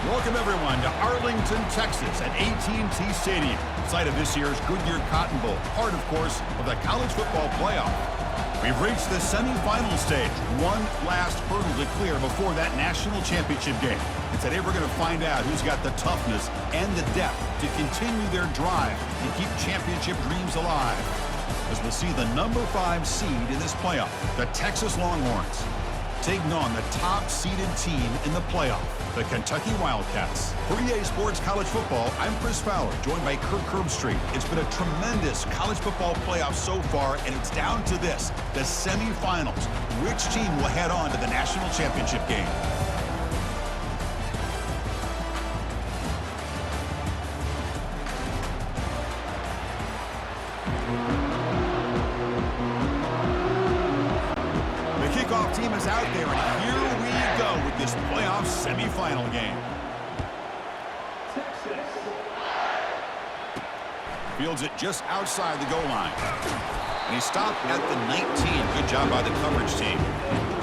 Welcome, everyone, to Arlington, Texas at AT&T Stadium, site of this year's Goodyear Cotton Bowl, part, of course, of the college football playoff. We've reached the semifinal stage, one last hurdle to clear before that national championship game. And today we're going to find out who's got the toughness and the depth to continue their drive and keep championship dreams alive. As we'll see the number 5 seed in this playoff, the Texas Longhorns, taking on the top-seeded team in the playoff, the Kentucky Wildcats. For EA Sports College Football, I'm Chris Fowler, joined by Kirk Herbstreit. It's been a tremendous college football playoff so far, and it's down to this, the semifinals. Which team will head on to the national championship game? Kickoff team is out there, and here we go with this playoff semifinal game. Fields it just outside the goal line. And he stopped at the 19. Good job by the coverage team.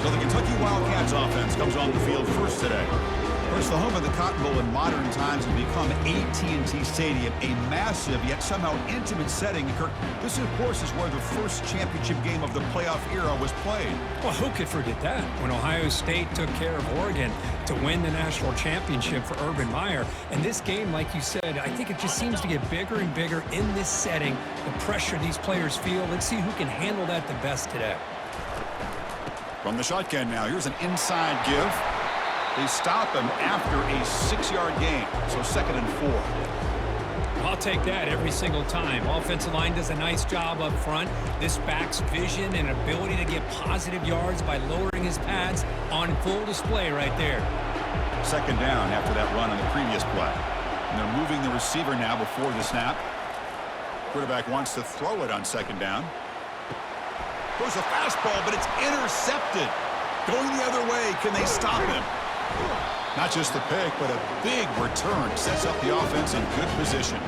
So the Kentucky Wildcats offense comes on the field first today. Of course, the home of the Cotton Bowl in modern times has become AT&T Stadium, a massive yet somehow intimate setting. Kirk, this, of course, is where the first championship game of the playoff era was played. Well, who could forget that? When Ohio State took care of Oregon to win the national championship for Urban Meyer. And this game, like you said, I think it just seems to get bigger and bigger in this setting. The pressure these players feel. Let's see who can handle that the best today. From the shotgun now, here's an inside give. They stop him after a 6-yard gain, so 2nd and 4. I'll take that every single time. Offensive line does a nice job up front. This back's vision and ability to get positive yards by lowering his pads on full display right there. 2nd down after that run on the previous play. And they're moving the receiver now before the snap. Quarterback wants to throw it on 2nd down. Goes a fastball, but it's intercepted. Going the other way, can they stop him? Not just the pick, but a big return sets up the offense in good position.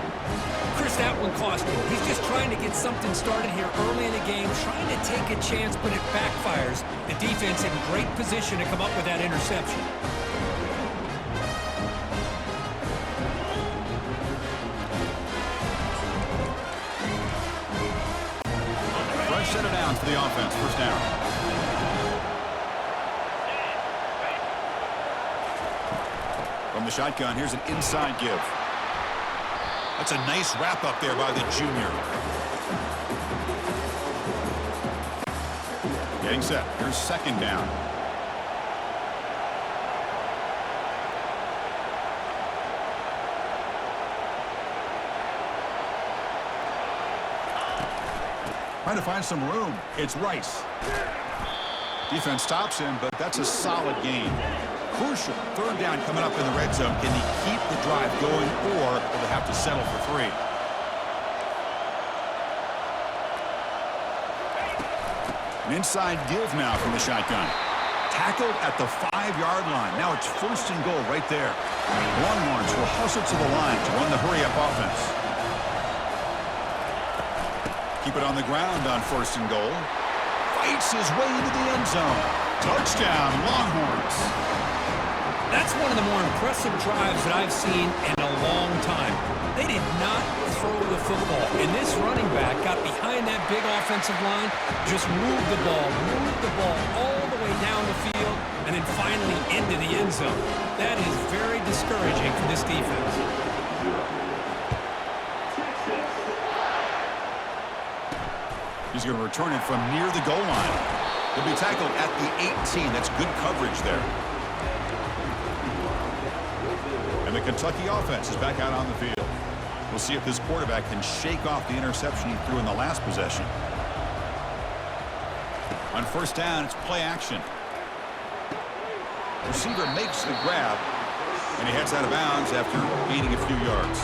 Chris, that one cost him. He's just trying to get something started here early in the game, trying to take a chance, but it backfires. The defense in great position to come up with that interception. Fresh set of downs for the offense, first down. From the shotgun, here's an inside give. That's a nice wrap up there by the junior. Getting set. Here's 2nd down. Trying to find some room. It's Rice. Defense stops him, but that's a solid gain. Crucial 3rd down coming up in the red zone. Can he keep the drive going, or will they have to settle for 3? An inside give now from the shotgun. Tackled at the 5-yard line. Now it's 1st and goal right there. Longhorns will hustle to the line to run the hurry-up offense. Keep it on the ground on 1st and goal. Fights his way into the end zone. Touchdown, Longhorns. That's one of the more impressive drives that I've seen in a long time. They did not throw the football. And this running back got behind that big offensive line, just moved the ball all the way down the field, and then finally into the end zone. That is very discouraging for this defense. He's going to return it from near the goal line. He'll be tackled at the 18. That's good coverage there. And the Kentucky offense is back out on the field. We'll see if this quarterback can shake off the interception he threw in the last possession. On 1st down, it's play action. Receiver makes the grab, and he heads out of bounds after gaining a few yards.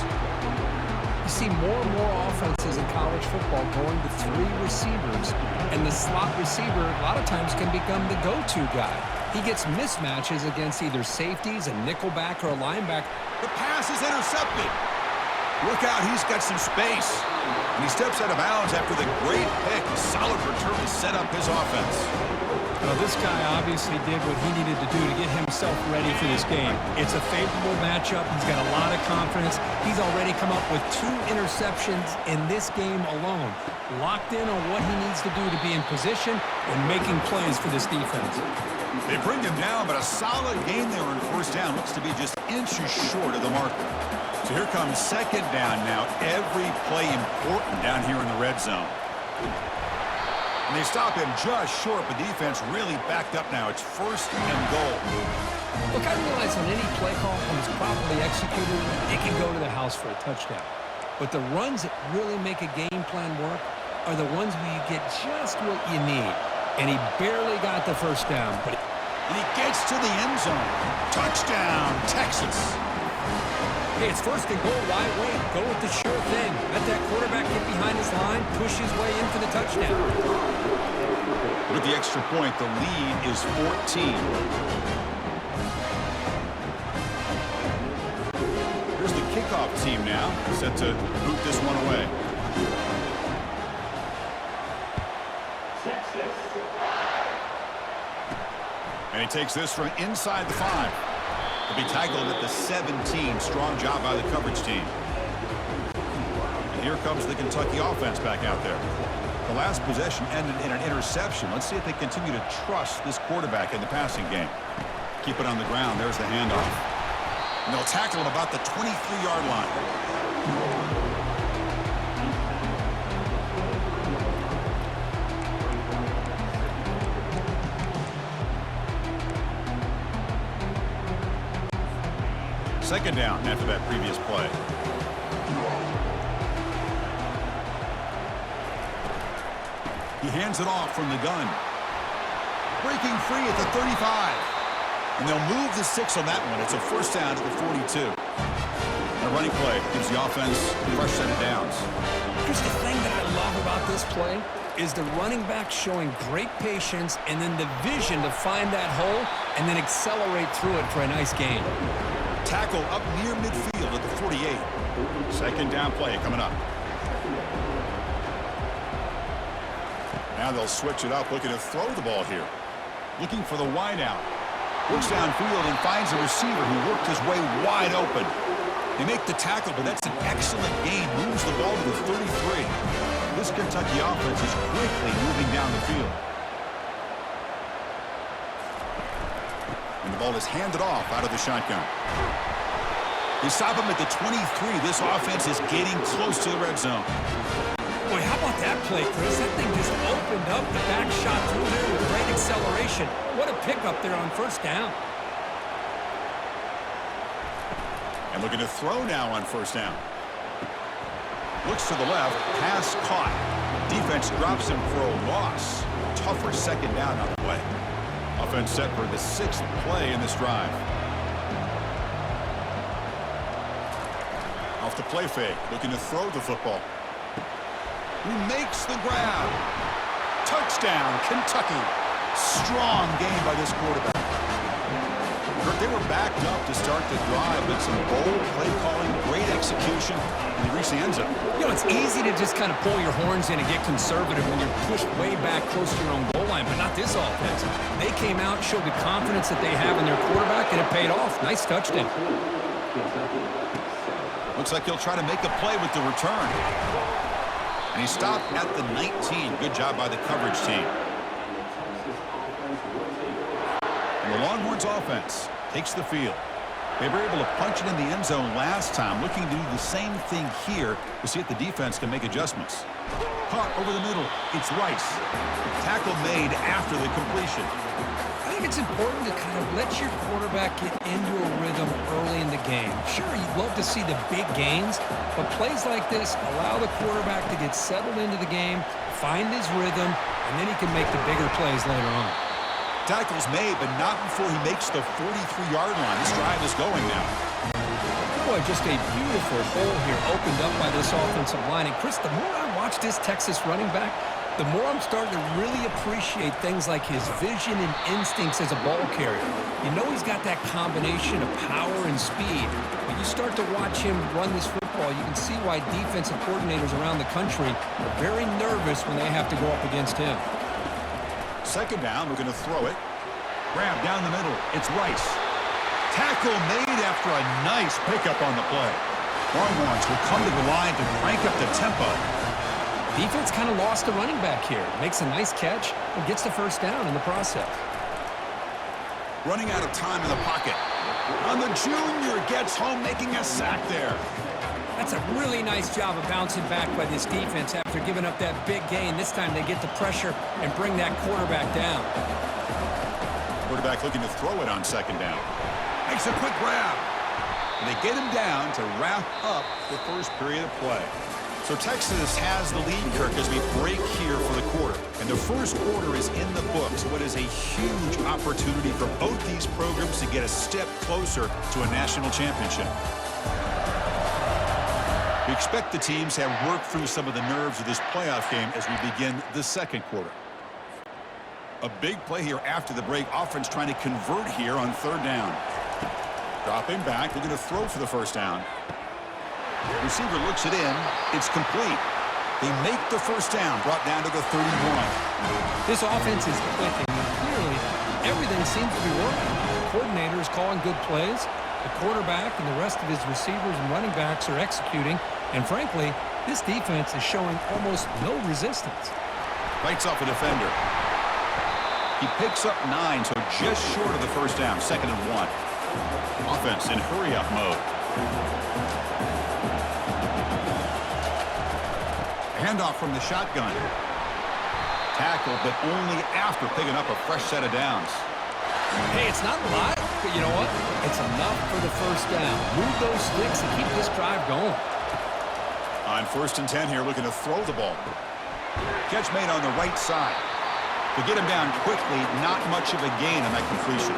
You see more and more offenses in college football going to 3 receivers, and the slot receiver a lot of times can become the go-to guy. He gets mismatches against either safeties, a nickelback, or a linebacker. The pass is intercepted. Look out, he's got some space. And he steps out of bounds after the great pick. A solid return to set up his offense. Well, this guy obviously did what he needed to do to get himself ready for this game. It's a favorable matchup. He's got a lot of confidence. He's already come up with 2 interceptions in this game alone. Locked in on what he needs to do to be in position and making plays for this defense. They bring him down, but a solid gain there on first down. Looks to be just inches short of the marker. So here comes second down now. Every play important down here in the red zone. And they stop him just short, but defense really backed up now. It's first and goal. Look, I realize on any play call, when it's properly executed, it can go to the house for a touchdown. But the runs that really make a game plan work are the ones where you get just what you need. And he barely got the first down. And he gets to the end zone. Touchdown, Texas. Hey, it's first and goal. Why wait? Go with the sure thing. Let that quarterback get behind his line, push his way in for the touchdown. With the extra point, the lead is 14. Here's the kickoff team now, set to boot this one away. And he takes this from inside the 5. He'll be tackled at the 17. Strong job by the coverage team. And here comes the Kentucky offense back out there. The last possession ended in an interception. Let's see if they continue to trust this quarterback in the passing game. Keep it on the ground. There's the handoff. And they'll tackle him about the 23-yard line. Second down after that previous play. He hands it off from the gun. Breaking free at the 35. And they'll move the 6 on that one. It's a first down at the 42. A running play gives the offense a fresh set of downs. Here's the thing that I love about this play is the running back showing great patience and then the vision to find that hole and then accelerate through it for a nice gain. Tackle up near midfield at the 48. Second down play coming up. Now they'll switch it up, looking to throw the ball here. Looking for the wide out. Looks downfield and finds a receiver who worked his way wide open. They make the tackle, but that's an excellent gain. Moves the ball to the 33. This Kentucky offense is quickly moving down the field. And the ball is handed off out of the shotgun. They stop him at the 23. This offense is getting close to the red zone. Boy, how about that play, Chris? That thing just opened up the back shot through there with great acceleration. What a pickup there on first down. And looking to throw now on first down. Looks to the left. Pass caught. Defense drops him for a loss. Tougher second down on the way. Offense set for the 6th play in this drive. Off the play fake. Looking to throw the football. Who makes the grab? Touchdown, Kentucky. Strong game by this quarterback. They were backed up to start the drive, but some bold play calling, great execution, and they reached the end zone. You know, it's easy to just kind of pull your horns in and get conservative when you're pushed way back close to your own goal line, but not this offense. They came out, showed the confidence that they have in their quarterback, and it paid off. Nice touchdown. Looks like he'll try to make a play with the return. And he stopped at the 19. Good job by the coverage team. And the Longhorns offense takes the field. They were able to punch it in the end zone last time, looking to do the same thing here to see if the defense can make adjustments. Caught over the middle. It's Rice. Tackle made after the completion. I think it's important to kind of let your quarterback get into a rhythm early in the game. Sure, you'd love to see the big gains, but plays like this allow the quarterback to get settled into the game, find his rhythm, and then he can make the bigger plays later on. Tackle's made, but not before he makes the 43-yard line. This drive is going now. Boy, just a beautiful hole here opened up by this offensive line. And Chris, the more I watch this Texas running back, the more I'm starting to really appreciate things like his vision and instincts as a ball carrier. You know he's got that combination of power and speed. When you start to watch him run this football, you can see why defensive coordinators around the country are very nervous when they have to go up against him. Second down, we're going to throw it. Grab down the middle. It's Rice. Tackle made after a nice pickup on the play. Longhorns will come to the line to crank up the tempo. Defense kind of lost the running back here. Makes a nice catch and gets the first down in the process. Running out of time in the pocket. And the junior gets home, making a sack there. That's a really nice job of bouncing back by this defense after giving up that big gain. This time they get the pressure and bring that quarterback down. Quarterback looking to throw it on second down. Makes a quick grab. And they get him down to wrap up the first period of play. So Texas has the lead, Kirk, as we break here for the quarter. And the first quarter is in the books. What is a huge opportunity for both these programs to get a step closer to a national championship. We expect the teams have worked through some of the nerves of this playoff game as we begin the second quarter. A big play here after the break. Offense trying to convert here on third down. Dropping back. They're going to throw for the first down. Receiver looks it in. It's complete. They make the first down. Brought down to the 31. This offense is clicking. Clearly, everything seems to be working. The coordinator is calling good plays. The quarterback and the rest of his receivers and running backs are executing. And frankly, this defense is showing almost no resistance. Fights off a defender. He picks up 9, so just short of the first down. 2nd and 1. Offense in hurry-up mode. Handoff from the shotgun. Tackle, but only after picking up a fresh set of downs. Hey, it's not a lot, but you know what? It's enough for the first down. Move those sticks and keep this drive going. On 1st and 10 here, looking to throw the ball. Catch made on the right side. To get him down quickly, not much of a gain on that completion.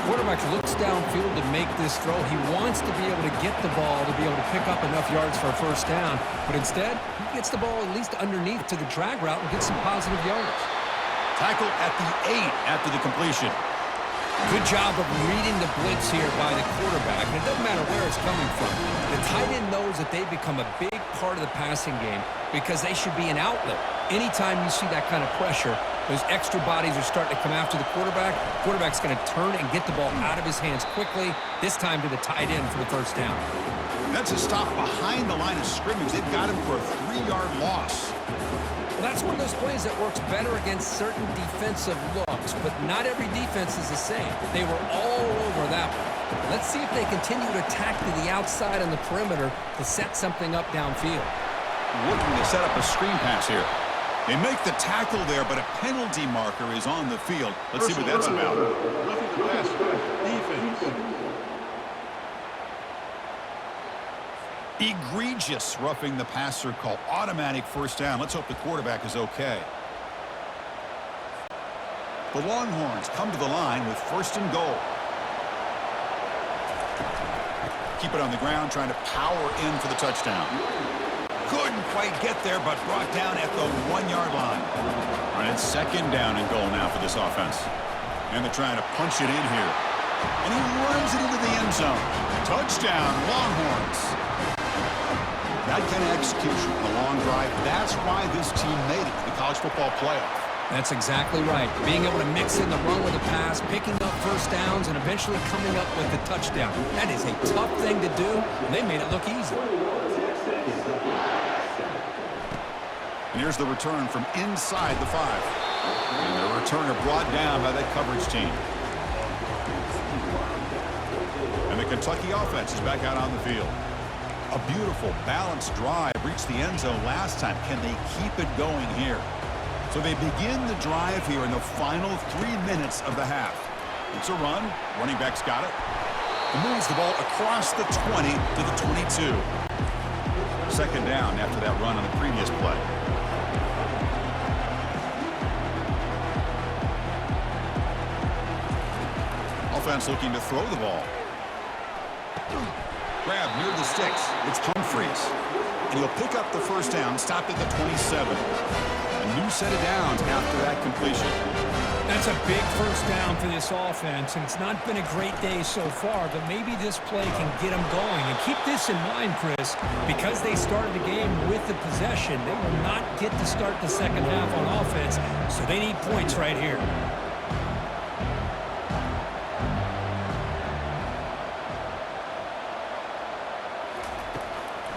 Quarterback looks downfield to make this throw. He wants to be able to get the ball to be able to pick up enough yards for a first down, but instead, he gets the ball at least underneath to the drag route and gets some positive yards. Tackle at the 8 after the completion. Good job of reading the blitz here by the quarterback. And it doesn't matter where it's coming from. The tight end knows that they become a big part of the passing game because they should be an outlet. Anytime you see that kind of pressure, those extra bodies are starting to come after the quarterback. Quarterback's going to turn and get the ball out of his hands quickly, this time to the tight end for the first down. That's a stop behind the line of scrimmage. They've got him for a 3-yard loss. Well, that's one of those plays that works better against certain defensive looks, but not every defense is the same. They were all over that one. Let's see if they continue to attack to the outside on the perimeter to set something up downfield. Looking to set up a screen pass here. They make the tackle there, but a penalty marker is on the field. Let's see what that's about. Nothing to pass. Defense. Egregious roughing the passer call. Automatic first down. Let's hope the quarterback is okay. The Longhorns come to the line with 1st and goal. Keep it on the ground, trying to power in for the touchdown. Couldn't quite get there, but brought down at the 1-yard line. And it's 2nd down and goal now for this offense. And they're trying to punch it in here. And he runs it into the end zone. Touchdown, Longhorns. That kind of execution, a long drive, that's why this team made it to the college football playoff. That's exactly right. Being able to mix in the run with the pass, picking up first downs, and eventually coming up with the touchdown. That is a tough thing to do, and they made it look easy. And here's the return from inside the 5. And the returner brought down by that coverage team. And the Kentucky offense is back out on the field. A beautiful, balanced drive reached the end zone last time. Can they keep it going here? So they begin the drive here in the final 3 minutes of the half. It's a run. Running back's got it. He moves the ball across the 20 to the 22. 2nd down after that run on the previous play. Offense looking to throw the ball. Grab near the sticks. It's Humphreys. And he'll pick up the first down, stopped at the 27. A new set of downs after that completion. That's a big first down for this offense, and it's not been a great day so far, but maybe this play can get them going. And keep this in mind, Chris, because they started the game with the possession, they will not get to start the second half on offense, so they need points right here.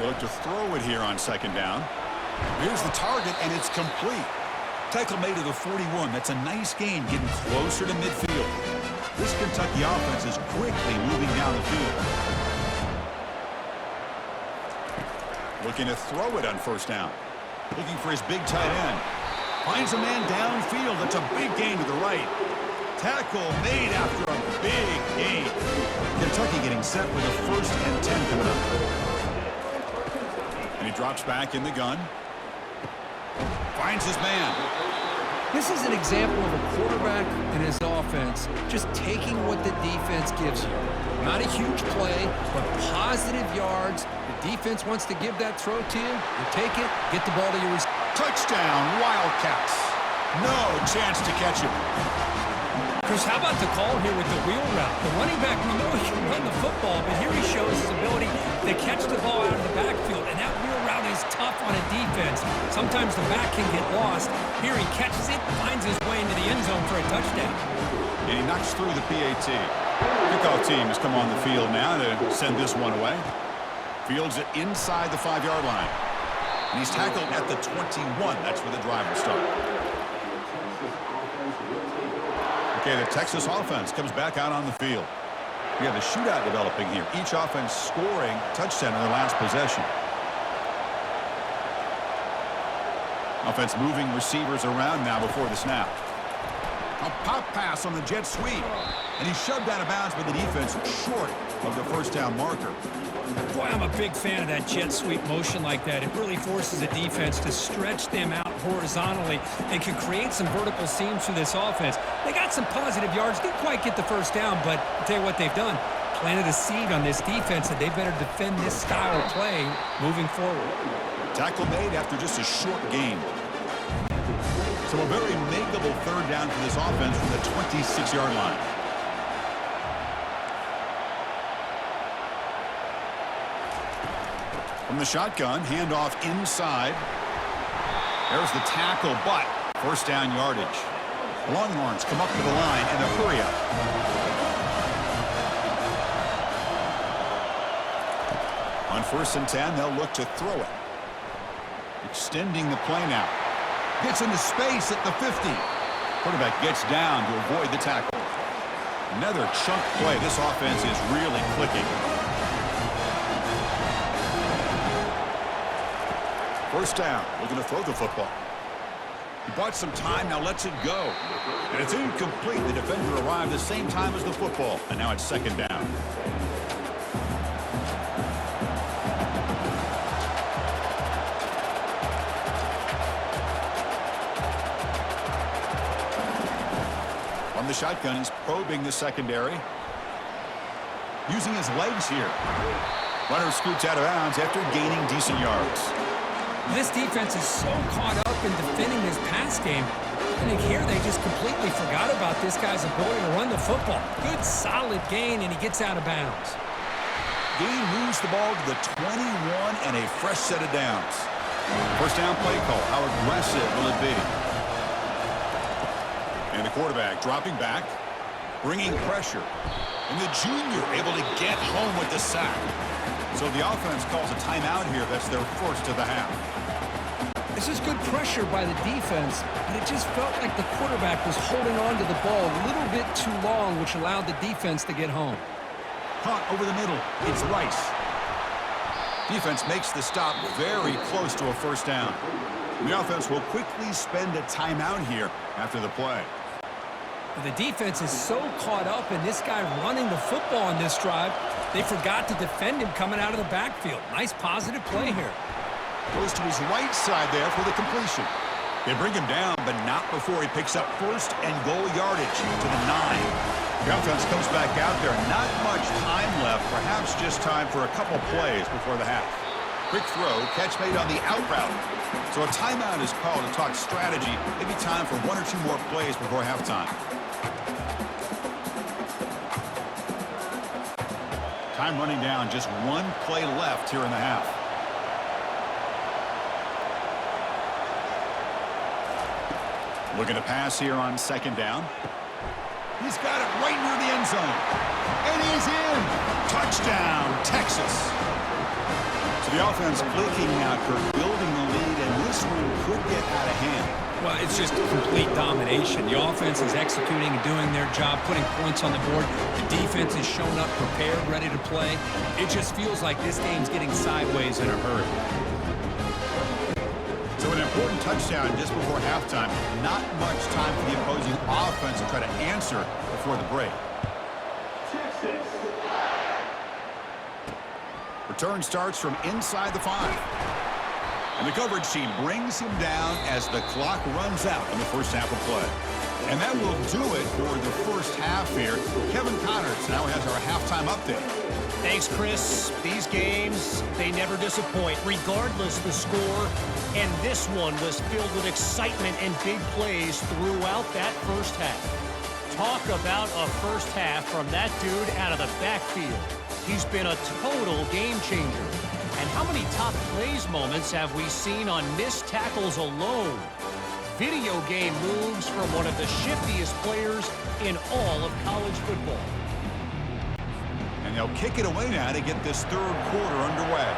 They look to throw it here on second down. Here's the target, and it's complete. Tackle made to the 41. That's a nice gain, getting closer to midfield. This Kentucky offense is quickly moving down the field. Looking to throw it on first down. Looking for his big tight end. Finds a man downfield. That's a big gain to the right. Tackle made after a big gain. Kentucky getting set with a 1st and 10 coming up. And he drops back in the gun. Finds his man. This is an example of a quarterback and his offense just taking what the defense gives you. Not a huge play, but positive yards. The defense wants to give that throw to you. You take it, get the ball to your receiver. Touchdown, Wildcats. No chance to catch him. Chris, how about the call here with the wheel route? The running back, we know he can run the football, but here he shows his ability to catch the ball out of the backfield, and that wheel route is tough on a defense. Sometimes the back can get lost. Here he catches it, finds his way into the end zone for a touchdown. And he knocks through the PAT. Kickoff team has come on the field now to send this one away. Fields it inside the 5-yard line. And he's tackled at the 21. That's where the drive will start. Okay, the Texas offense comes back out on the field. We have a shootout developing here. Each offense scoring touchdown in their last possession. Offense moving receivers around now before the snap. A pop pass on the jet sweep. And he's shoved out of bounds by the defense short of the first down marker. Boy, I'm a big fan of that jet sweep motion like that. It really forces the defense to stretch them out horizontally and can create some vertical seams for this offense. They got some positive yards. Didn't quite get the first down, but I'll tell you what they've done. Planted a seed on this defense, and they better defend this style of play moving forward. Tackle made after just a short gain. So a very makeable third down for this offense from the 26-yard line. From the shotgun, handoff inside. There's the tackle, but first down yardage. Longhorns come up to the line in a hurry up. On 1st and 10, they'll look to throw it. Extending the play now. Gets into space at the 50. Quarterback gets down to avoid the tackle. Another chunk play. This offense is really clicking. First down, looking to throw the football. He bought some time, now lets it go. And it's incomplete. The defender arrived the same time as the football, and now it's second down. On the shotgun, he's probing the secondary. Using his legs here. Runner scoots out of bounds after gaining decent yards. This defense is so caught up in defending this pass game. I think here they just completely forgot about this guy's ability to run the football. Good, solid gain, and he gets out of bounds. Gain moves the ball to the 21 and a fresh set of downs. First down play call. How aggressive will it be? And the quarterback dropping back, bringing pressure. And the junior able to get home with the sack. So the offense calls a timeout here. That's their first of the half. This is good pressure by the defense, but it just felt like the quarterback was holding on to the ball a little bit too long, which allowed the defense to get home. Caught over the middle. It's Rice. Defense makes the stop very close to a first down. The offense will quickly spend a timeout here after the play. The defense is so caught up in this guy running the football on this drive, they forgot to defend him coming out of the backfield. Nice positive play here. Goes to his right side there for the completion. They bring him down, but not before he picks up first and goal yardage to the 9. The offense comes back out there. Not much time left. Perhaps just time for a couple plays before the half. Quick throw, catch made on the out route. So a timeout is called to talk strategy. Maybe time for one or two more plays before halftime. Time running down, just one play left here in the half. Looking to pass here on second down. He's got it right near the end zone. And he's in. Touchdown, Texas. So the offense blinking out, building the lead, and this one could get out of hand. Well, it's just complete domination. The offense is executing and doing their job, putting points on the board. The defense is showing up prepared, ready to play. It just feels like this game's getting sideways in a hurry. So an important touchdown just before halftime. Not much time for the opposing offense to try to answer before the break. Return starts from inside the 5. And the coverage team brings him down as the clock runs out in the first half of play. And that will do it for the first half here. Kevin Connors now has our halftime update. Thanks, Chris. These games, they never disappoint, regardless the score. And this one was filled with excitement and big plays throughout that first half. Talk about a first half from that dude out of the backfield. He's been a total game changer. And how many top plays moments have we seen on missed tackles alone? Video game moves from one of the shiftiest players in all of college football. And they'll kick it away now to get this third quarter underway.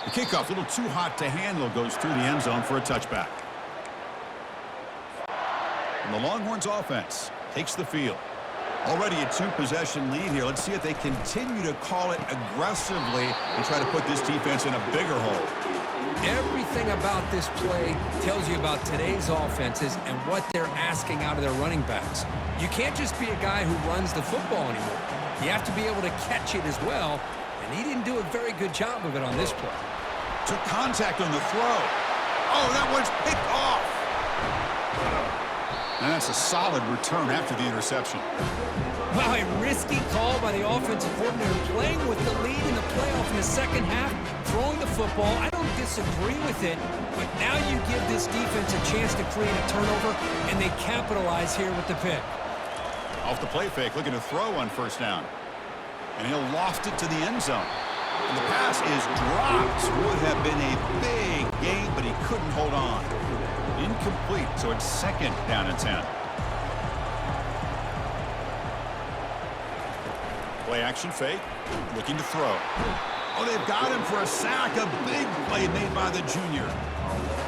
The kickoff, a little too hot to handle, goes through the end zone for a touchback. And the Longhorns offense takes the field. Already a two-possession lead here. Let's see if they continue to call it aggressively and try to put this defense in a bigger hole. Everything about this play tells you about today's offenses and what they're asking out of their running backs. You can't just be a guy who runs the football anymore. You have to be able to catch it as well, and he didn't do a very good job of it on this play. Took contact on the throw. Oh, that one's picked off. And that's a solid return after the interception. Wow, a risky call by the offensive coordinator, playing with the lead in the playoff in the second half, throwing the football. I don't disagree with it, but now you give this defense a chance to create a turnover, and they capitalize here with the pick. Off the play fake, looking to throw on first down. And he'll loft it to the end zone. And the pass is dropped. Would have been a big gain, but he couldn't hold on. Incomplete, so it's second down and 10. Play action fake, looking to throw. Oh, they've got him for a sack. A big play made by the junior.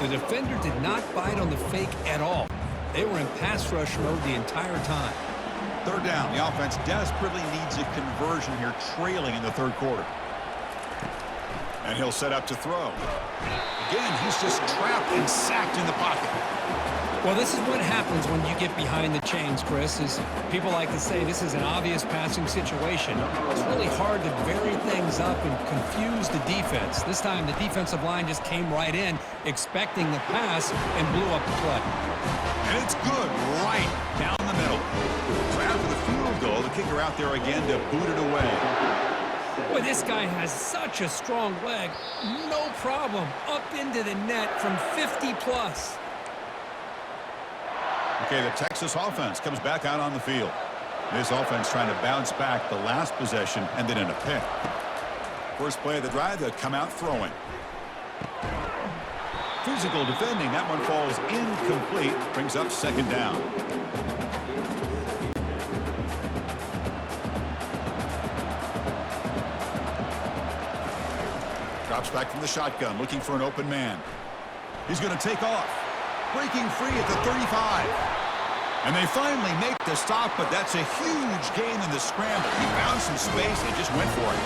The defender did not bite on the fake at all. They were in pass rush mode the entire time. Third down. The offense desperately needs a conversion here, trailing in the third quarter. And he'll set up to throw. Again, he's just trapped and sacked in the pocket. Well, this is what happens when you get behind the chains, Chris, is people like to say this is an obvious passing situation. It's really hard to vary things up and confuse the defense. This time, the defensive line just came right in, expecting the pass, and blew up the play. And it's good right down the middle. So after the field goal, the kicker out there again to boot it away. Boy, this guy has such a strong leg. No problem. Up into the net from 50+. Okay, the Texas offense comes back out on the field. This offense trying to bounce back the last possession, ended in a pick. First play of the drive, they'll come out throwing. Physical defending, that one falls incomplete, brings up second down. Drops back from the shotgun, looking for an open man. He's going to take off. Breaking free at the 35. And they finally make the stop, but that's a huge gain in the scramble. He found some space and just went for it.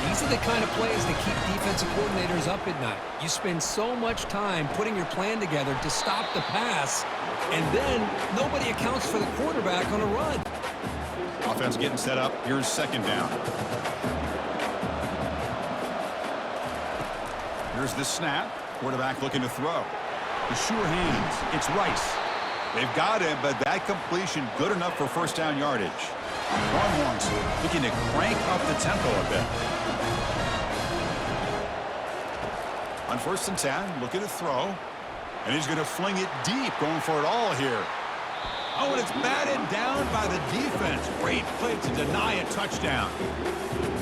These are the kind of plays that keep defensive coordinators up at night. You spend so much time putting your plan together to stop the pass, and then nobody accounts for the quarterback on a run. Offense getting set up. Here's second down. Here's the snap. Quarterback looking to throw. The sure hands. It's Rice. They've got him, but that completion good enough for first down yardage. Longhorns looking to crank up the tempo a bit. On first and 10, looking to throw. And he's going to fling it deep, going for it all here. Oh, and it's batted down by the defense. Great play to deny a touchdown.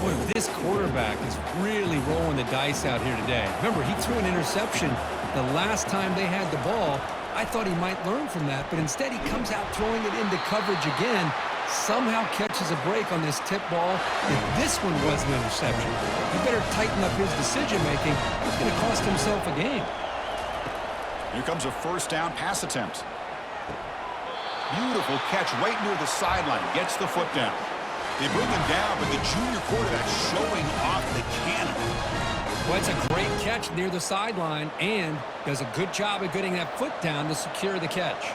Boy, this quarterback is really rolling the dice out here today. Remember, he threw an interception the last time they had the ball. I thought he might learn from that, but instead he comes out throwing it into coverage again, somehow catches a break on this tip ball. If this one was an interception, he better tighten up his decision-making. He's going to cost himself a game. Here comes a first down pass attempt. Beautiful catch right near the sideline. Gets the foot down. They bring him down, but the junior quarterback showing off the cannon. Well, it's a great catch near the sideline and does a good job of getting that foot down to secure the catch.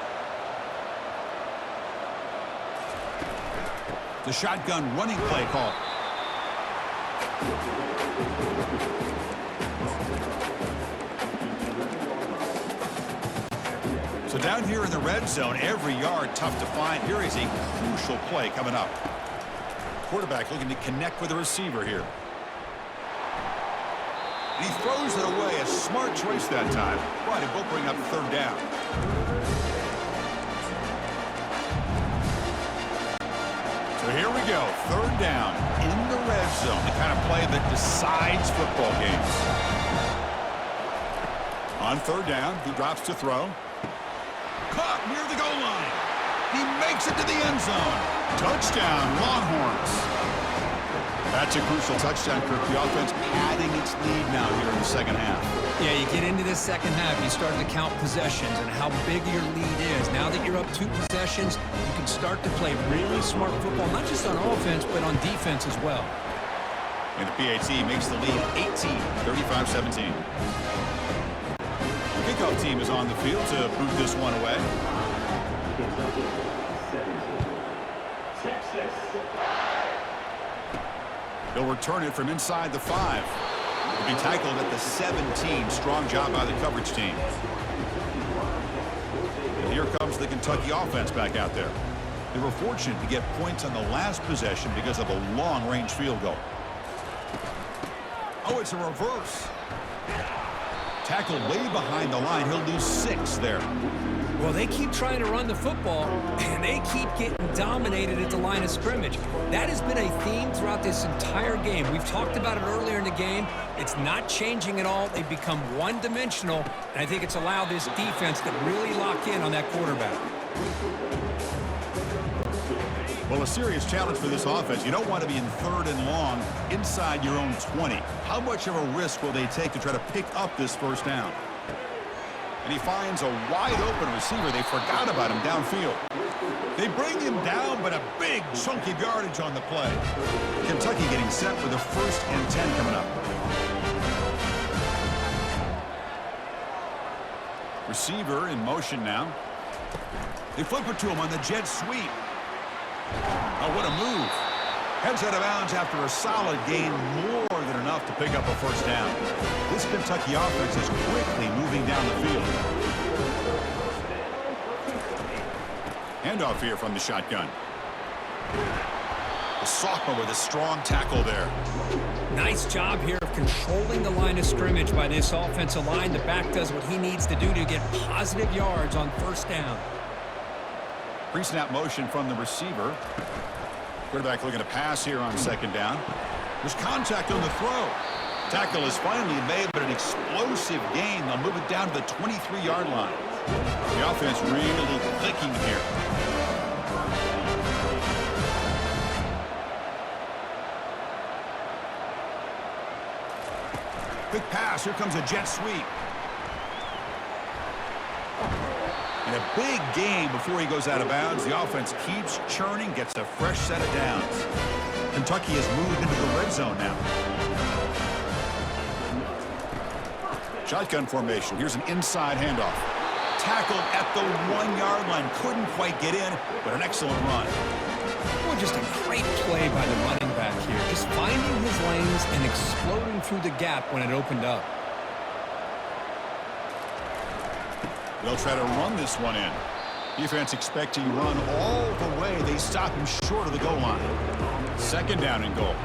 The shotgun running play call. So down here in the red zone, every yard tough to find. Here is a crucial play coming up. Quarterback looking to connect with the receiver here. And he throws it away. A smart choice that time. But it will bring up third down. So here we go. Third down in the red zone. The kind of play that decides football games. On third down, he drops to throw. Caught near the goal line. He makes it to the end zone. Touchdown, Longhorns. That's a crucial touchdown, Kirk. The offense padding its lead now here in the second half. Yeah, you get into this second half, you start to count possessions and how big your lead is. Now that you're up 2 possessions, you can start to play really smart football, not just on offense, but on defense as well. And the PAT makes the lead 18, 35-17. The kickoff team is on the field to boot this one away. They'll return it from inside the 5. He'll be tackled at the 17. Strong job by the coverage team. And here comes the Kentucky offense back out there. They were fortunate to get points on the last possession because of a long-range field goal. Oh, it's a reverse. Tackled way behind the line. He'll lose 6 there. Well, they keep trying to run the football, and they keep getting dominated at the line of scrimmage. That has been a theme throughout this entire game. We've talked about it earlier in the game. It's not changing at all. They've become one-dimensional, and I think it's allowed this defense to really lock in on that quarterback. Well, a serious challenge for this offense. You don't want to be in third and long inside your own 20. How much of a risk will they take to try to pick up this first down? And he finds a wide-open receiver. They forgot about him downfield. They bring him down, but a big chunk of yardage on the play. Kentucky getting set with a 1st and 10 coming up. Receiver in motion now. They flip it to him on the jet sweep. Oh, what a move. Heads out of bounds after a solid gain, more than enough to pick up a first down. This Kentucky offense is quickly moving down the field. Handoff here from the shotgun. The sophomore with a strong tackle there. Nice job here of controlling the line of scrimmage by this offensive line. The back does what he needs to do to get positive yards on first down. Pre-snap motion from the receiver. Quarterback looking to pass here on second down. There's contact on the throw. Tackle is finally made, but an explosive gain. They'll move it down to the 23-yard line. The offense really clicking here. Quick pass. Here comes a jet sweep. And a big gain before he goes out of bounds. The offense keeps churning, gets a fresh set of downs. Kentucky has moved into the red zone now. Shotgun formation. Here's an inside handoff. Tackled at the 1-yard line. Couldn't quite get in, but an excellent run. Well, just a great play by the running back here. Just finding his lanes and exploding through the gap when it opened up. They'll try to run this one in. Defense expecting run all the way. They stop him short of the goal line. Second down and goal.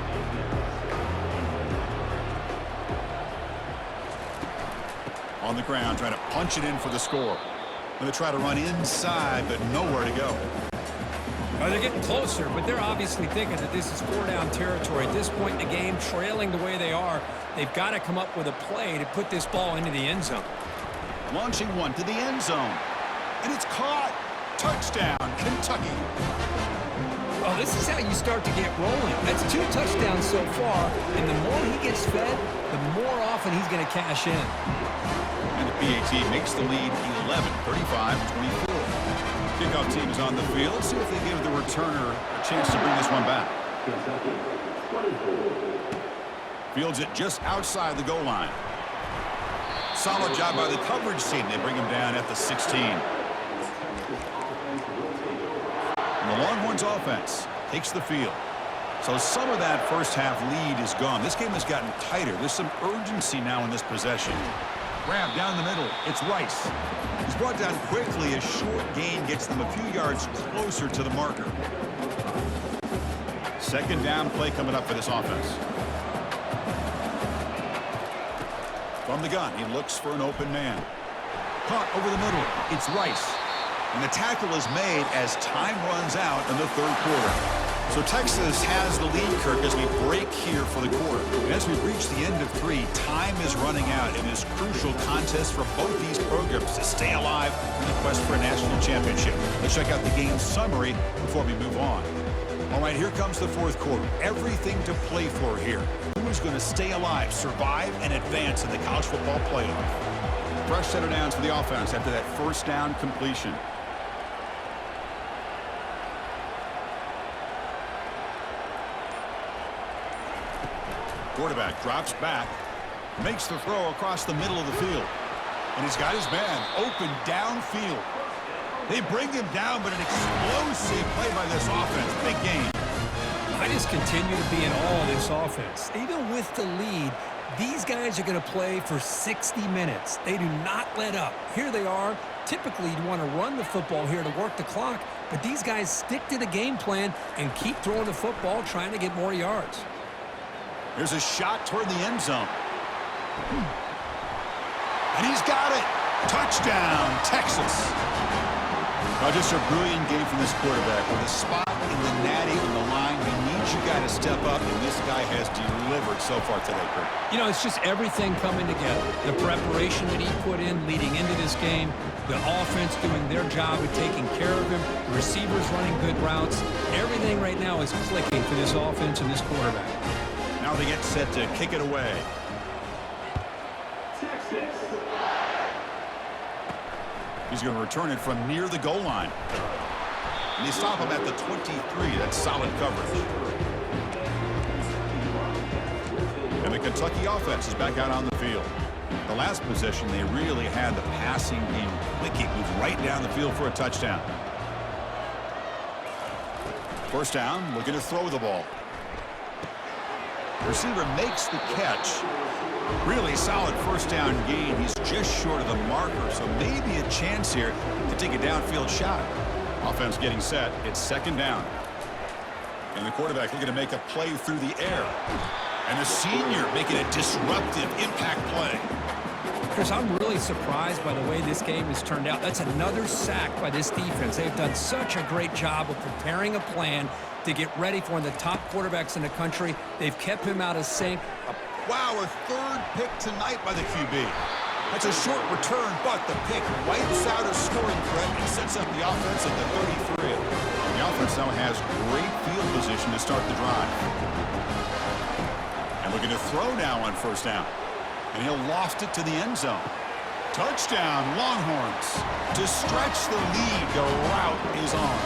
On the ground, trying to punch it in for the score. Going to try to run inside, but nowhere to go. Well, they're getting closer, but they're obviously thinking that this is four-down territory. At this point in the game, trailing the way they are, they've got to come up with a play to put this ball into the end zone. Launching one to the end zone. And it's caught. Touchdown, Kentucky. Oh, this is how you start to get rolling. That's 2 touchdowns so far, and the more he gets fed, the more often he's going to cash in. And the PAT makes the lead 11, 35-24. Kickoff team is on the field. See if they give the returner a chance to bring this one back. Fields it just outside the goal line. Solid job by the coverage team. They bring him down at the 16. And the Longhorns offense takes the field. So some of that first half lead is gone. This game has gotten tighter. There's some urgency now in this possession. Grab down the middle. It's Rice. He's brought down quickly. A short gain gets them a few yards closer to the marker. Second down play coming up for this offense. From the gun, he looks for an open man. Caught over the middle. It's Rice. And the tackle is made as time runs out in the third quarter. So Texas has the lead, Kirk, as we break here for the quarter. And as we reach the end of 3, time is running out in this crucial contest for both these programs to stay alive in the quest for a national championship. Let's check out the game summary before we move on. All right, here comes the fourth quarter. Everything to play for here. Who is going to stay alive, survive, and advance in the college football playoff? Fresh set of downs for the offense after that first down completion. Quarterback drops back, makes the throw across the middle of the field. And he's got his man open downfield. They bring him down, but an explosive play by this offense. Big game. I just continue to be in awe of this offense. Even with the lead, these guys are going to play for 60 minutes. They do not let up. Here they are. Typically, you'd want to run the football here to work the clock, but these guys stick to the game plan and keep throwing the football, trying to get more yards. Here's a shot toward the end zone. And he's got it. Touchdown, Texas. Now, just a brilliant game from this quarterback. With a spot in the natty on the line, he needs you guys to step up, and this guy has delivered so far today, Kurt. You know, it's just everything coming together. The preparation that he put in leading into this game, the offense doing their job of taking care of him, the receivers running good routes. Everything right now is clicking for this offense and this quarterback. Now they get set to kick it away. He's going to return it from near the goal line. And they stop him at the 23. That's solid coverage. And the Kentucky offense is back out on the field. The last possession, they really had the passing game clicking. Moved right down the field for a touchdown. First down, looking to throw the ball. The receiver makes the catch. Really solid first down gain. He's just short of the marker, so maybe a chance here to take a downfield shot. Offense getting set. It's second down. And the quarterback looking to make a play through the air. And the senior making a disruptive impact play. Chris, I'm really surprised by the way this game has turned out. That's another sack by this defense. They've done such a great job of preparing a plan to get ready for one of the top quarterbacks in the country. They've kept him out of sync. Wow, a third pick tonight by the QB. That's a short return, but the pick wipes out a scoring threat and sets up the offense at the 33. The offense now has great field position to start the drive. And looking to throw now on first down. And he'll loft it to the end zone. Touchdown, Longhorns. To stretch the lead, the route is on.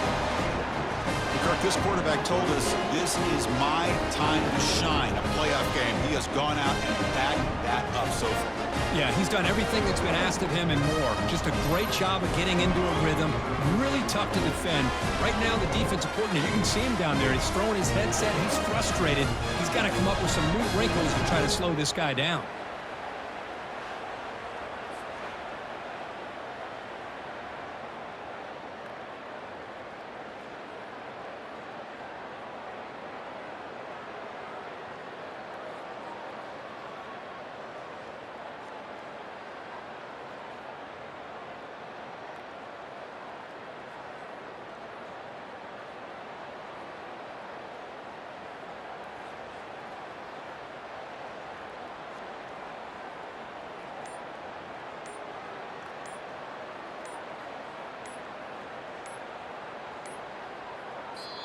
Kirk, this quarterback told us this is my time to shine, a playoff game. He has gone out and backed that up so far. Yeah, he's done everything that's been asked of him and more. Just a great job of getting into a rhythm. Really tough to defend. Right now, the defensive coordinator, you can see him down there. He's throwing his headset. He's frustrated. He's got to come up with some new wrinkles to try to slow this guy down.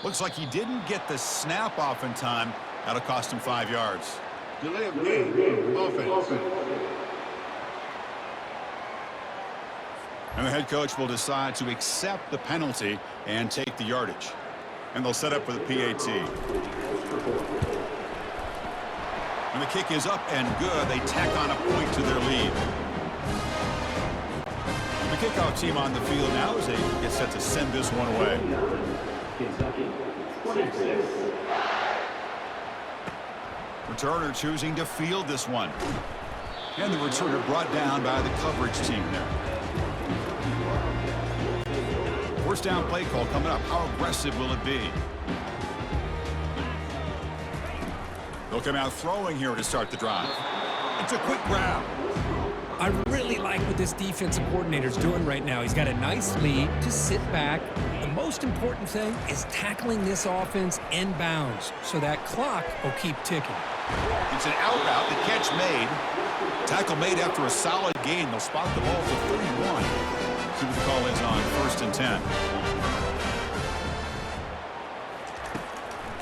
Looks like he didn't get the snap off in time. That'll cost him 5 yards. Delay of game. Offense. And the head coach will decide to accept the penalty and take the yardage. And they'll set up for the PAT. And the kick is up and good. They tack on a point to their lead. The kickoff team on the field now as they get set to send this one away. Returner choosing to field this one. And the returner brought down by the coverage team there. First down play call coming up. How aggressive will it be? They'll come out throwing here to start the drive. It's a quick grab. I really like what this defensive coordinator's doing right now. He's got a nice lead to sit back. The most important thing is tackling this offense inbounds so that clock will keep ticking. It's an out route. The catch made. Tackle made after a solid gain. They'll spot the ball for 31. See what the call is on 1st and 10.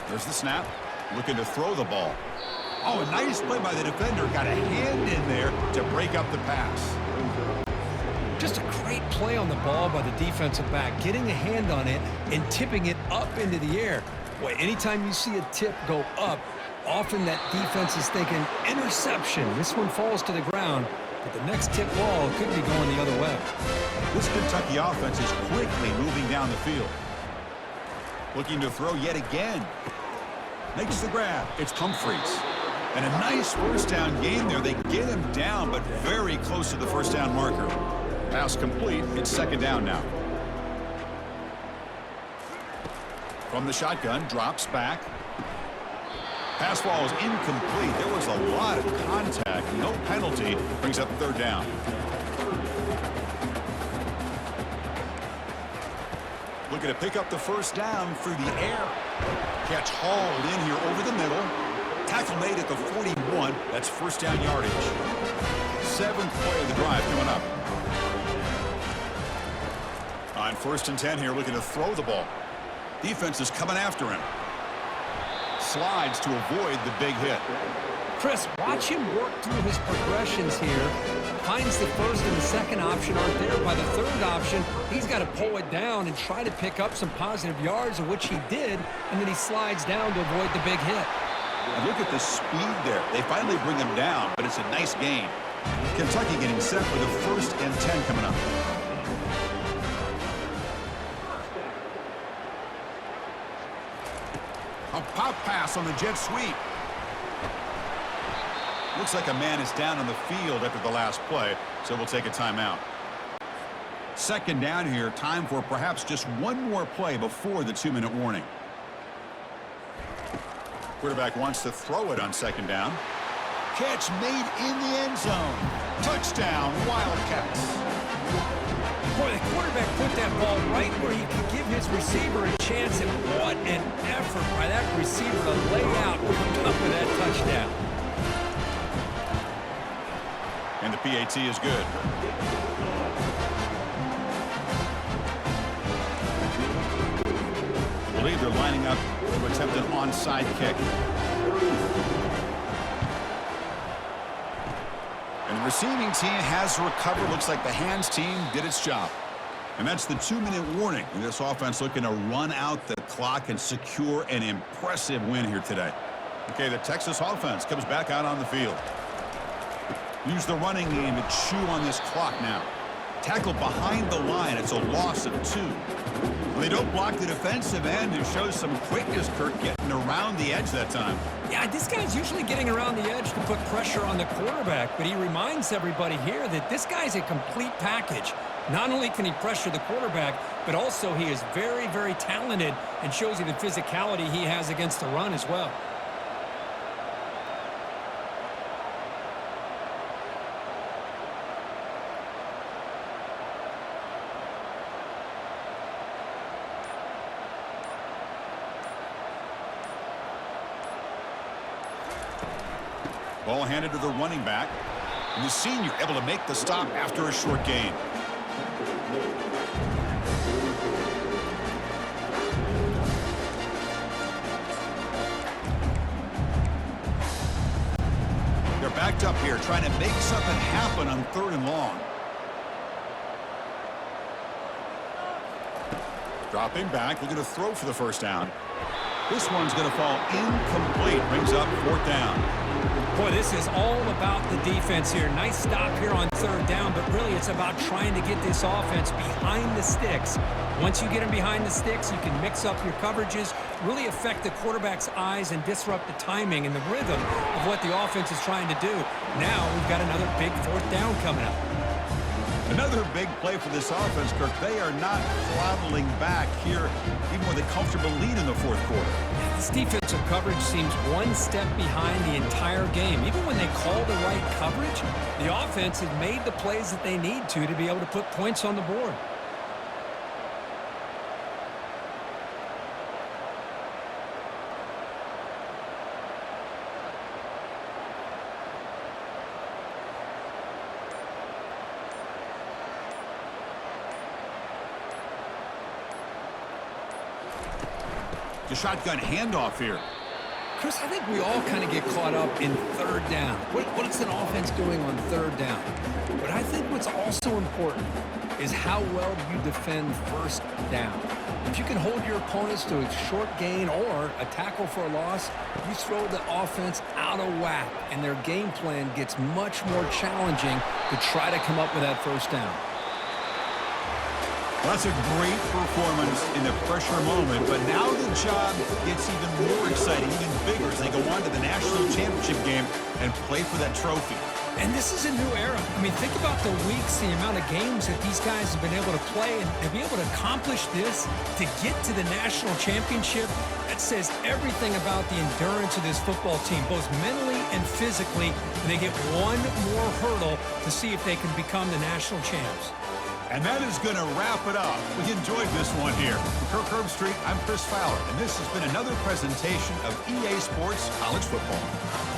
There's the snap. Looking to throw the ball. Oh, a nice play by the defender. Got a hand in there to break up the pass. Just a great play on the ball by the defensive back, getting a hand on it and tipping it up into the air. Boy, anytime you see a tip go up, often that defense is thinking interception. This one falls to the ground, but the next tip ball could be going the other way. This Kentucky offense is quickly moving down the field. Looking to throw yet again. Makes the grab. It's Humphreys. And a nice first down gain there. They get him down, but very close to the first down marker. Pass complete. It's 2nd down now. From the shotgun, drops back. Pass ball is incomplete. There was a lot of contact. No penalty. Brings up 3rd down. Looking to pick up the first down through the air. Catch hauled in here over the middle. Tackle made at the 41. That's first down yardage. 7th play of the drive coming up. On 1st and 10 here, looking to throw the ball. Defense is coming after him. Slides to avoid the big hit. Chris, watch him work through his progressions here. Finds the first and the second option aren't there. By the third option, he's got to pull it down and try to pick up some positive yards, of which he did, and then he slides down to avoid the big hit. And look at the speed there. They finally bring him down, but it's a nice gain. Kentucky getting set for the 1st and 10 coming up. A pop pass on the jet sweep. Looks like a man is down on the field after the last play, so we'll take a timeout. 2nd down here, time for perhaps just one more play before the 2-minute warning. Quarterback wants to throw it on 2nd down. Catch made in the end zone. Touchdown, Wildcats. Boy, the quarterback put that ball right where he could give his receiver a chance, and what an effort by that receiver to lay out and come up with that touchdown. And the PAT is good. I believe they're lining up to attempt an onside kick. And the receiving team has recovered. Looks like the hands team did its job. And that's the 2-minute warning. This offense looking to run out the clock and secure an impressive win here today. Okay, the Texas offense comes back out on the field. Use the running game to chew on this clock now. Tackle behind the line. It's a loss of 2. Well, they don't block the defensive end. It shows some quickness, Kirk, getting around the edge that time. Yeah, this guy's usually getting around the edge to put pressure on the quarterback, but he reminds everybody here that this guy's a complete package. Not only can he pressure the quarterback, but also he is very, very talented and shows you the physicality he has against the run as well. Ball handed to the running back. And the senior able to make the stop after a short gain. backed up here, trying to make something happen on 3rd and long. Dropping back, looking to throw for the first down. This one's going to fall incomplete. Brings up 4th down. Boy, this is all about the defense here. Nice stop here on 3rd down, but really it's about trying to get this offense behind the sticks. Once you get them behind the sticks, you can mix up your coverages, really affect the quarterback's eyes and disrupt the timing and the rhythm of what the offense is trying to do. Now we've got another big 4th down coming up. Another big play for this offense, Kirk. They are not throttling back here, even with a comfortable lead in the 4th quarter. This defensive coverage seems one step behind the entire game. Even when they call the right coverage, the offense has made the plays that they need to be able to put points on the board. The shotgun handoff here. Chris, I think we all kind of get caught up in 3rd down. What's an offense doing on 3rd down? But I think what's also important is how well you defend 1st down. If you can hold your opponents to a short gain or a tackle for a loss, you throw the offense out of whack, and their game plan gets much more challenging to try to come up with that 1st down. Well, that's a great performance in the pressure moment, but now the job gets even more exciting, even bigger as they go on to the national championship game and play for that trophy. And this is a new era. I mean, think about the weeks, the amount of games that these guys have been able to play, and to be able to accomplish this, to get to the national championship, that says everything about the endurance of this football team, both mentally and physically. And they get one more hurdle to see if they can become the national champs. And that is going to wrap it up. We enjoyed this one here. For Kirk Herbstreit, I'm Chris Fowler, and this has been another presentation of EA Sports College Football.